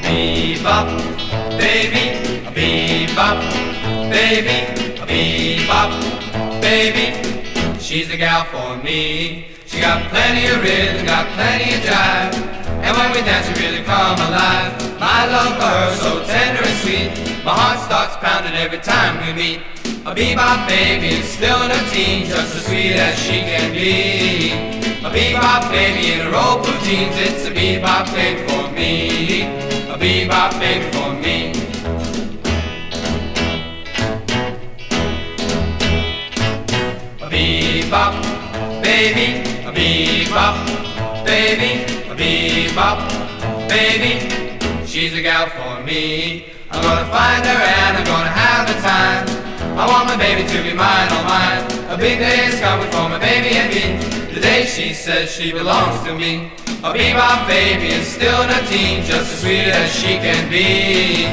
bebop, baby, a bebop, baby, a bebop, baby. She's the gal for me. She got plenty of rhythm, got plenty of jive, and when we dance we really come alive. My love for her so tender and sweet, my heart starts pounding every time we meet. A bebop baby is still in her teens, just as sweet as she can be. A bebop baby in her old blue jeans, it's a bebop baby for me. A bebop baby for me. A bebop baby, a bebop baby, a bebop baby. She's a gal for me. I'm gonna find her and I'm gonna have the time. I want my baby to be mine, all mine. A big day is coming for my baby and me, the day she says she belongs to me. A bebop baby is still in her teens, just as sweet as she can be.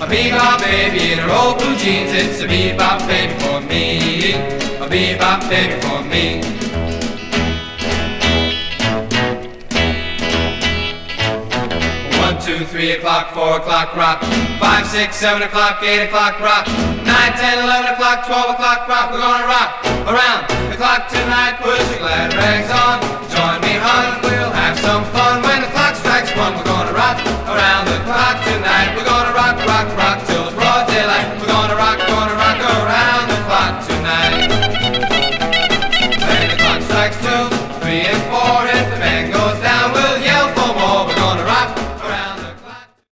A bebop baby in her old blue jeans, it's a bebop baby for me. A bebop baby for me. 1, 2, 3 o'clock, 4 o'clock rock, 5, 6, 7 o'clock, 8 o'clock rock, 9, 10, 11 o'clock, 12 o'clock rock. We're gonna rock around the clock tonight. Put your glad rags on, join me hon, we'll have some fun. When the clock strikes 1, we're gonna